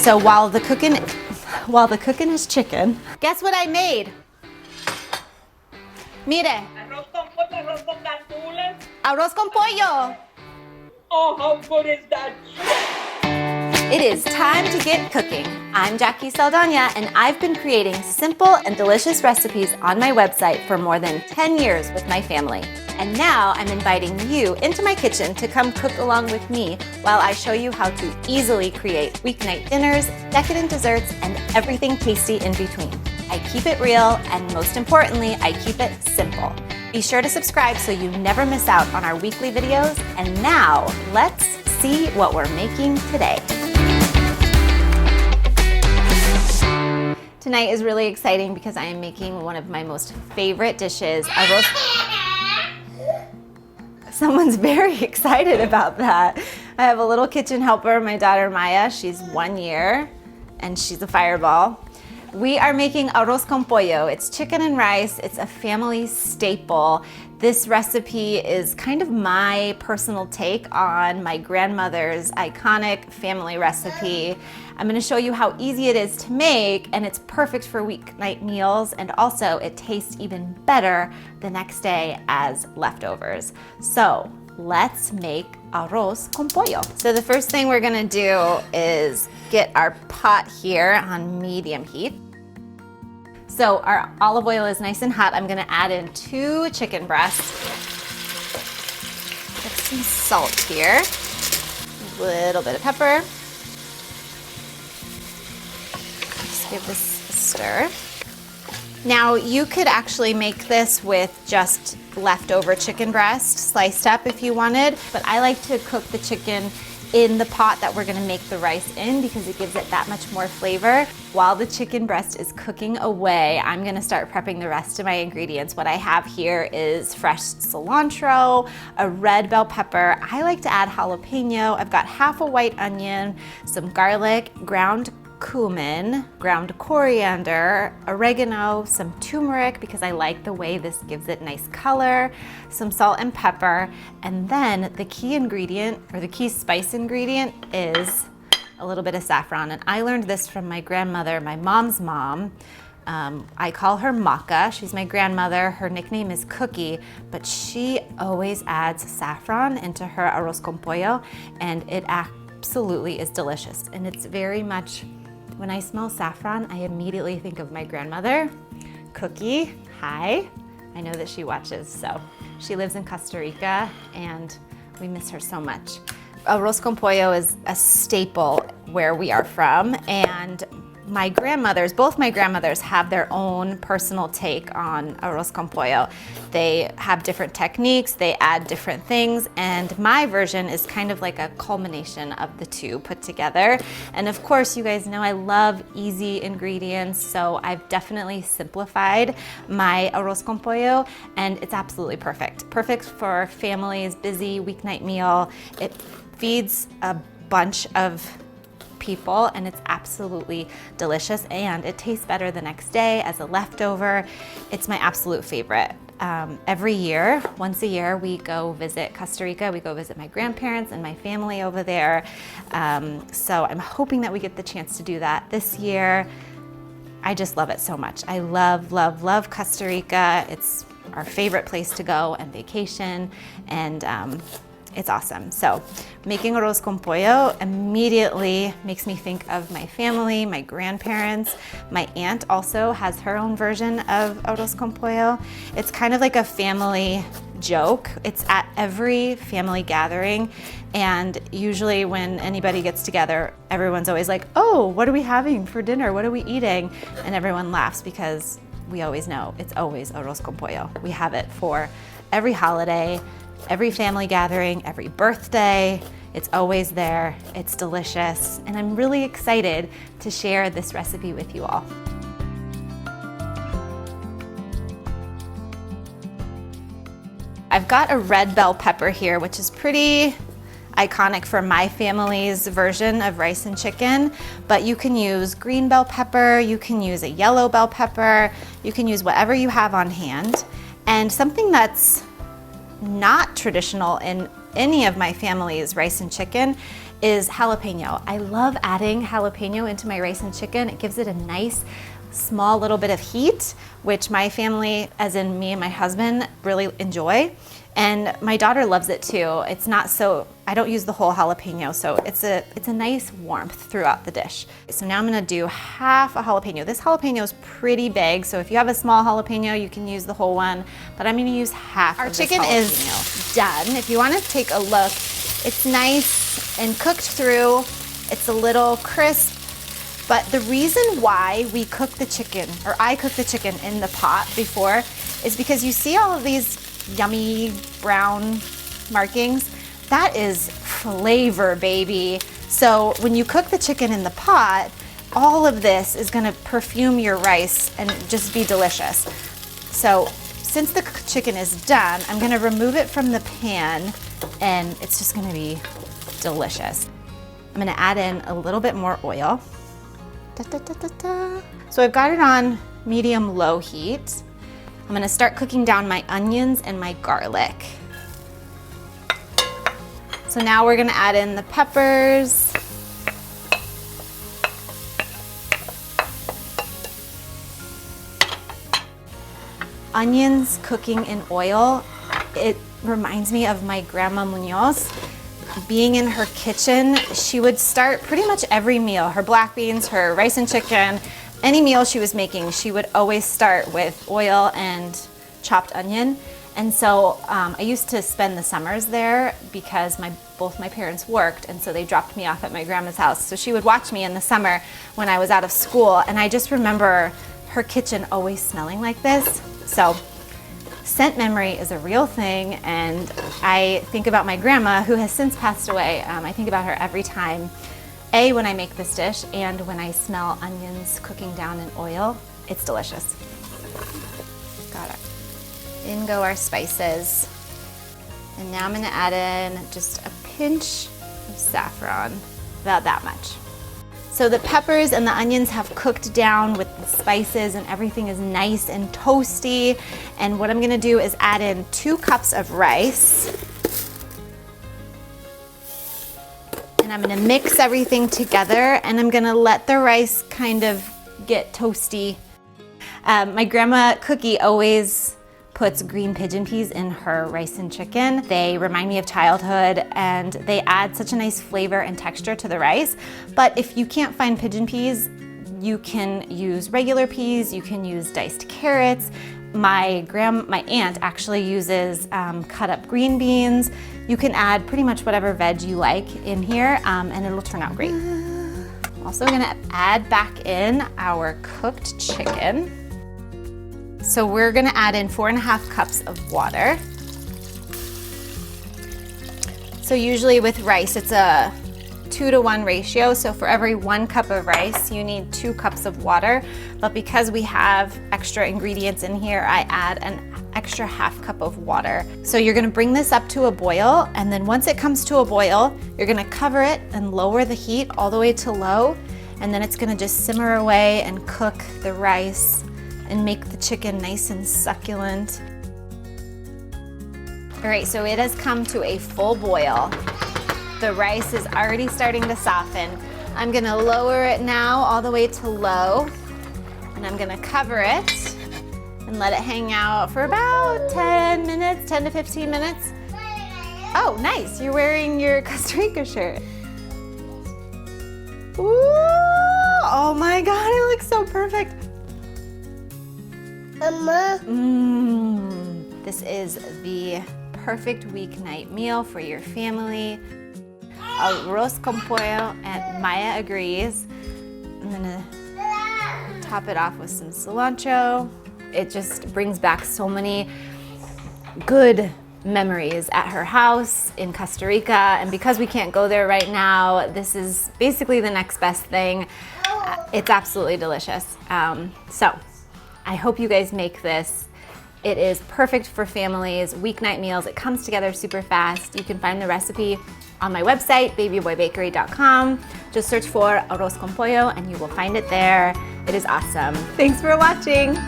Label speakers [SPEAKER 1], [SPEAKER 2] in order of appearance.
[SPEAKER 1] So while the cooking is chicken, guess what I made? Mire.
[SPEAKER 2] Arroz con pollo, arroz con gandules.
[SPEAKER 1] Arroz con pollo.
[SPEAKER 2] Oh, how good is that?
[SPEAKER 1] It is time to get cooking. I'm Jacqui Saldaña, and I've been creating simple and delicious recipes on my website for more than 10 years with my family. And now I'm inviting you into my kitchen to come cook along with me while I show you how to easily create weeknight dinners, decadent desserts, and everything tasty in between. I keep it real, and most importantly, I keep it simple. Be sure to subscribe so you never miss out on our weekly videos. And now, let's see what we're making today. Tonight is really exciting because I am making one of my most favorite dishes, arroz. Someone's very excited about that. I have a little kitchen helper, my daughter Maya. She's 1 year and she's a fireball. We are making arroz con pollo. It's chicken and rice. It's a family staple. This recipe is kind of my personal take on my grandmother's iconic family recipe. I'm going to show you how easy it is to make, and it's perfect for weeknight meals, and also it tastes even better the next day as leftovers. So let's make arroz con pollo. So the first thing we're going to do is get our pot here on medium heat. So our olive oil is nice and hot. I'm going to add in 2 chicken breasts. Get some salt here. A little bit of pepper. Just give this a stir. Now you could actually make this with just leftover chicken breast sliced up if you wanted, but I like to cook the chicken in the pot that we're gonna make the rice in because it gives it that much more flavor. While the chicken breast is cooking away, I'm gonna start prepping the rest of my ingredients. What I have here is fresh cilantro, a red bell pepper. I like to add jalapeno. I've got half a white onion, some garlic, ground cumin, ground coriander, oregano, some turmeric because I like the way this gives it nice color, some salt and pepper, and then the key ingredient, or the key spice ingredient, is a little bit of saffron. And I learned this from my grandmother, my mom's mom. I call her Maca. She's my grandmother. Her nickname is Cookie, but she always adds saffron into her arroz con pollo, and it absolutely is delicious. And it's very much, when I smell saffron, I immediately think of my grandmother, Cookie. Hi. I know that she watches, so she lives in Costa Rica and we miss her so much. Arroz con pollo is a staple where we are from, and my grandmothers, both my grandmothers, have their own personal take on arroz con pollo. They have different techniques, they add different things, and my version is kind of like a culmination of the two put together. And of course, you guys know I love easy ingredients, so I've definitely simplified my arroz con pollo, and it's absolutely perfect. Perfect for families, busy weeknight meal. It feeds a bunch of people, and it's absolutely delicious, and it tastes better the next day as a leftover. It's my absolute favorite. Every year, once a year, we go visit Costa Rica. We go visit my grandparents and my family over there. So I'm hoping that we get the chance to do that this year. I just love it so much. I love, love, love Costa Rica. It's our favorite place to go and vacation, and it's awesome. So making arroz con pollo immediately makes me think of my family, my grandparents. My aunt also has her own version of arroz con pollo. It's kind of like a family joke. It's at every family gathering, and usually when anybody gets together, everyone's always like, oh, what are we having for dinner? What are we eating? And everyone laughs because we always know it's always arroz con pollo. We have it for every holiday, every family gathering, every birthday. It's always there. It's delicious. And I'm really excited to share this recipe with you all. I've got a red bell pepper here, which is pretty iconic for my family's version of rice and chicken, but you can use green bell pepper, you can use a yellow bell pepper, you can use whatever you have on hand. And something that's not traditional in any of my family's rice and chicken is jalapeno. I love adding jalapeno into my rice and chicken. It gives it a nice, small little bit of heat, which my family, as in me and my husband, really enjoy. And my daughter loves it too. It's not so, I don't use the whole jalapeno, so it's a nice warmth throughout the dish. So now I'm gonna do half a jalapeno. This jalapeno is pretty big, so if you have a small jalapeno, you can use the whole one, but I'm gonna use half of this jalapeno. Our chicken is done. If you wanna take a look, it's nice and cooked through. It's a little crisp, but the reason why we cook the chicken, or I cook the chicken in the pot before, is because you see all of these yummy brown markings? That is flavor, baby. So when you cook the chicken in the pot, all of this is gonna perfume your rice and just be delicious. So since the chicken is done, I'm gonna remove it from the pan and it's just gonna be delicious. I'm gonna add in a little bit more oil. Da, da, da, da, da. So I've got it on medium-low heat. I'm gonna start cooking down my onions and my garlic. So now we're gonna add in the peppers. Onions cooking in oil, it reminds me of my grandma Munoz. Being in her kitchen, she would start pretty much every meal, her black beans, her rice and chicken, any meal she was making, she would always start with oil and chopped onion. And so I used to spend the summers there because both my parents worked, and so they dropped me off at my grandma's house. So she would watch me in the summer when I was out of school, and I just remember her kitchen always smelling like this. So scent memory is a real thing, and I think about my grandma, who has since passed away. I think about her every time. When I make this dish, and when I smell onions cooking down in oil, it's delicious. Got it. In go our spices. And now I'm gonna add in just a pinch of saffron, about that much. So the peppers and the onions have cooked down with the spices and everything is nice and toasty. And what I'm gonna do is add in 2 cups of rice. And I'm gonna mix everything together, and I'm gonna let the rice kind of get toasty. My grandma Cookie always puts green pigeon peas in her rice and chicken. They remind me of childhood, and they add such a nice flavor and texture to the rice. But if you can't find pigeon peas, you can use regular peas, you can use diced carrots. My aunt actually uses cut up green beans. You can add pretty much whatever veg you like in here, and it'll turn out great. I'm also gonna add back in our cooked chicken. So we're gonna add in 4.5 cups of water. So usually with rice, it's a 2-to-1 ratio. So for every 1 cup of rice, you need 2 cups of water. But because we have extra ingredients in here, I add an extra 1/2 cup of water. So you're gonna bring this up to a boil, and then once it comes to a boil, you're gonna cover it and lower the heat all the way to low, and then it's gonna just simmer away and cook the rice and make the chicken nice and succulent. All right, so it has come to a full boil. The rice is already starting to soften. I'm gonna lower it now all the way to low, and I'm gonna cover it and let it hang out for about 10 minutes, 10 to 15 minutes. Oh, nice, you're wearing your Costa Rica shirt. Ooh, oh my God, it looks so perfect.
[SPEAKER 3] Mama.
[SPEAKER 1] This is the perfect weeknight meal for your family. Arroz con pollo, and Maya agrees. I'm gonna top it off with some cilantro. It just brings back so many good memories at her house in Costa Rica, and because we can't go there right now, this is basically the next best thing. It's absolutely delicious. So I hope you guys make this. It is perfect for families, weeknight meals. It comes together super fast. You can find the recipe on my website, babyboybakery.com. Just search for Arroz con Pollo and you will find it there. It is awesome. Thanks for watching.